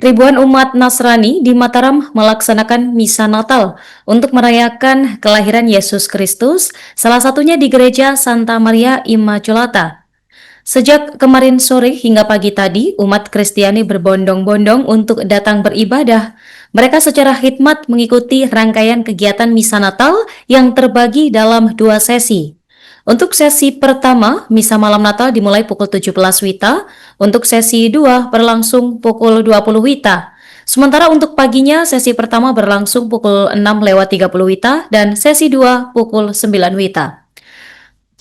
Ribuan umat Nasrani di Mataram melaksanakan misa Natal untuk merayakan kelahiran Yesus Kristus, salah satunya di Gereja Santa Maria Immaculata. Sejak kemarin sore hingga pagi tadi, umat Kristiani berbondong-bondong untuk datang beribadah. Mereka secara khidmat mengikuti rangkaian kegiatan misa Natal yang terbagi dalam dua sesi. Untuk sesi pertama, misa malam Natal dimulai pukul 17 WITA, untuk sesi 2 berlangsung pukul 20 WITA. Sementara untuk paginya, sesi pertama berlangsung pukul 6:30 WITA dan sesi 2 pukul 9 WITA.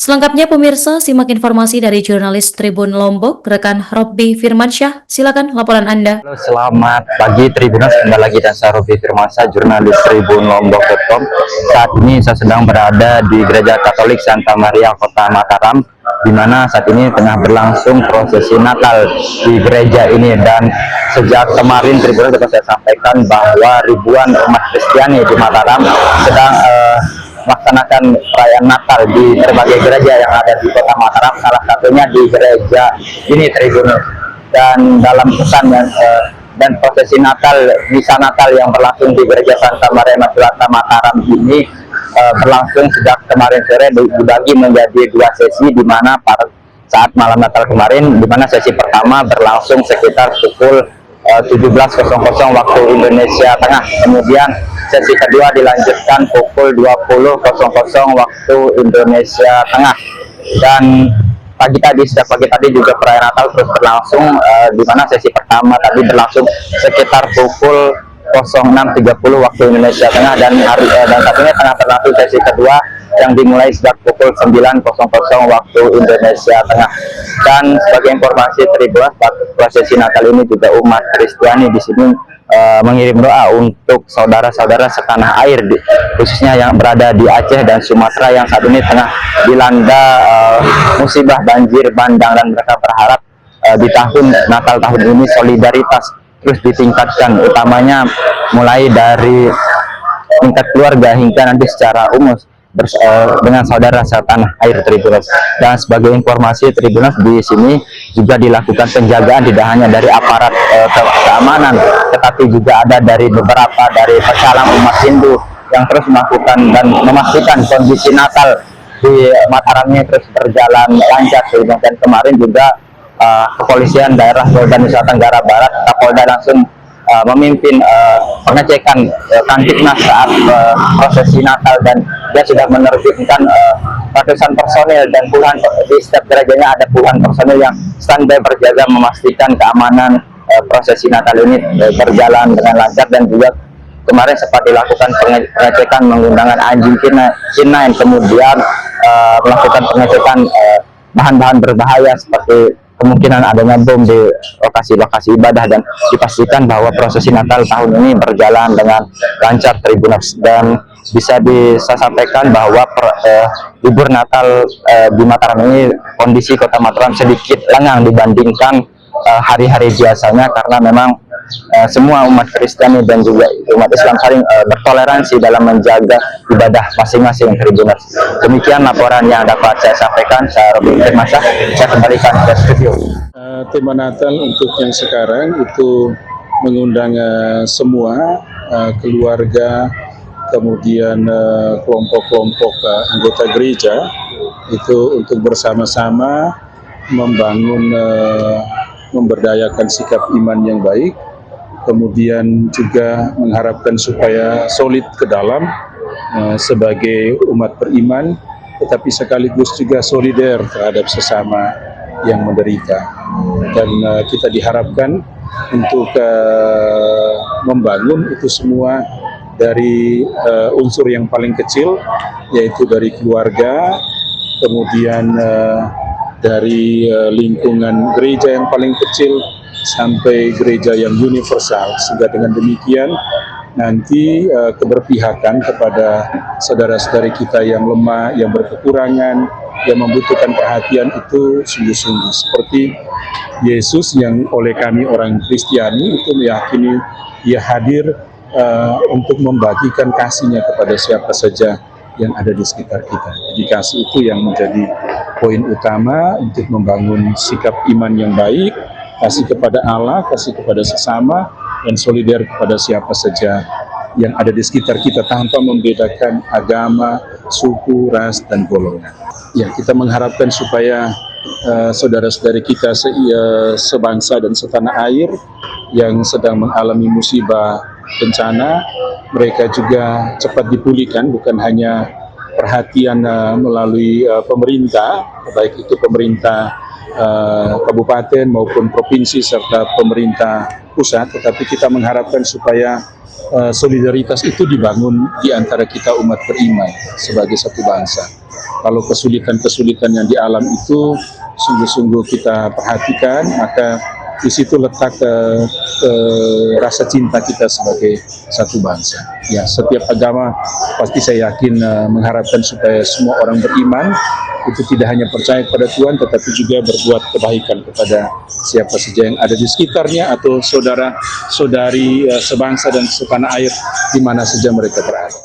Selengkapnya pemirsa, simak informasi dari jurnalis Tribun Lombok, rekan Robby Firmansyah. Silakan laporan Anda. Halo, selamat pagi Tribuners, kembali lagi dan saya Robby Firmansyah, jurnalis Tribun Lombok.com. Saat ini saya sedang berada di Gereja Katolik Santa Maria Kota Mataram, di mana saat ini tengah berlangsung prosesi Natal di gereja ini. Dan sejak kemarin Tribuners dapat saya sampaikan bahwa ribuan umat Kristiani di Mataram sedang melaksanakan perayaan Natal di berbagai gereja yang ada di Kota Mataram, salah satunya di gereja ini Tribuners. Dan dalam pesan dan prosesi Natal, misa Natal yang berlangsung di Gereja Santa Maria Immaculata Mataram ini berlangsung sejak kemarin sore, dibagi menjadi dua sesi, di mana pada saat malam Natal kemarin, di mana sesi pertama berlangsung sekitar pukul 17.00 waktu Indonesia Tengah. Kemudian sesi kedua dilanjutkan pukul 20.00 waktu Indonesia Tengah. Dan sejak pagi tadi juga perayaan Natal terus berlangsung, di mana sesi pertama tadi berlangsung sekitar pukul 06.30 waktu Indonesia Tengah, dan saat ini tengah berlangsung sesi kedua yang dimulai sejak pukul 9.00 waktu Indonesia Tengah. Dan sebagai informasi Tribuners, prosesi Natal ini juga umat Kristiani di sini mengirim doa untuk saudara-saudara setanah air, khususnya yang berada di Aceh dan Sumatera yang saat ini tengah dilanda musibah banjir bandang, dan mereka berharap di tahun Natal tahun ini solidaritas terus ditingkatkan, utamanya mulai dari tingkat keluarga hingga nanti secara umum dengan saudara setanah air Tribuners. Dan sebagai informasi Tribuners, di sini juga dilakukan penjagaan tidak hanya dari aparat keamanan, tetapi juga ada dari beberapa dari pecalang umat Hindu yang terus melakukan dan memastikan kondisi Natal di Mataramnya terus berjalan lancar. Dan kemarin juga kepolisian daerah Polda Nusa Tenggara Barat, Kapolda langsung memimpin pengecekan Kamtipmas saat prosesi Natal, dan dia sudah menerbitkan ratusan personil dan puluhan di setiap gerejanya ada puluhan personil yang standby berjaga memastikan keamanan prosesi Natal ini berjalan dengan lancar. Dan juga kemarin sempat dilakukan pengecekan menggunakan anjing K9, kemudian melakukan pengecekan bahan-bahan berbahaya seperti kemungkinan adanya bom di lokasi-lokasi ibadah, dan dipastikan bahwa prosesi Natal tahun ini berjalan dengan lancar Tribuners. Dan bisa saya sampaikan bahwa libur Natal di Mataram ini, kondisi Kota Mataram sedikit lengang dibandingkan hari-hari biasanya, karena memang semua umat Kristiani dan juga umat Islam saling bertoleransi dalam menjaga ibadah masing-masing Tribuners. Demikian laporan yang dapat saya sampaikan. Saya Robby Firmansyah, saya kembalikan ke studio. Tema Natal untuk yang sekarang itu mengundang semua keluarga, kemudian kelompok-kelompok anggota gereja itu untuk bersama-sama membangun memberdayakan sikap iman yang baik, kemudian juga mengharapkan supaya solid ke dalam sebagai umat beriman, tetapi sekaligus juga solider terhadap sesama yang menderita. Dan kita diharapkan untuk membangun itu semua dari unsur yang paling kecil, yaitu dari keluarga, kemudian dari lingkungan gereja yang paling kecil sampai gereja yang universal, sehingga dengan demikian nanti keberpihakan kepada saudara-saudari kita yang lemah, yang berkekurangan, yang membutuhkan perhatian itu sungguh-sungguh seperti Yesus yang oleh kami orang Kristiani itu meyakini Dia hadir untuk membagikan kasih-Nya kepada siapa saja yang ada di sekitar kita. Jadi kasih itu yang menjadi poin utama untuk membangun sikap iman yang baik, kasih kepada Allah, kasih kepada sesama, dan solidar kepada siapa saja yang ada di sekitar kita tanpa membedakan agama, suku, ras, dan golongan. Ya, kita mengharapkan supaya saudara-saudari kita sebangsa dan setanah air yang sedang mengalami musibah bencana, mereka juga cepat dipulihkan, bukan hanya perhatian melalui pemerintah, baik itu pemerintah kabupaten maupun provinsi serta pemerintah pusat, tetapi kita mengharapkan supaya solidaritas itu dibangun di antara kita umat beriman sebagai satu bangsa. Kalau kesulitan-kesulitan yang dialam itu sungguh-sungguh kita perhatikan, maka di situ letak rasa cinta kita sebagai satu bangsa. Ya, setiap agama pasti saya yakin mengharapkan supaya semua orang beriman itu tidak hanya percaya kepada Tuhan, tetapi juga berbuat kebaikan kepada siapa saja yang ada di sekitarnya atau saudara-saudari sebangsa dan setanah air di mana saja mereka berada.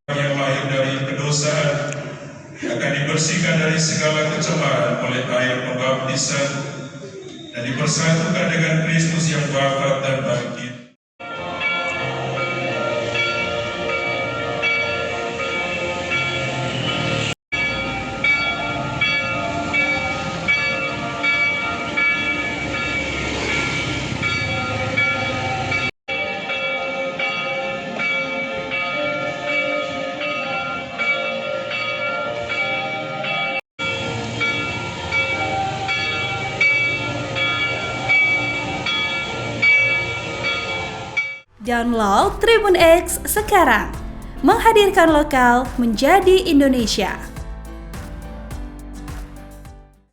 Yang lahir dari kedosaan akan dibersihkan dari segala kecemaran oleh air pembaptisan dan dipersatukan dengan Kristus yang wafat dan bangkit. Download Tribun X sekarang, menghadirkan lokal menjadi Indonesia.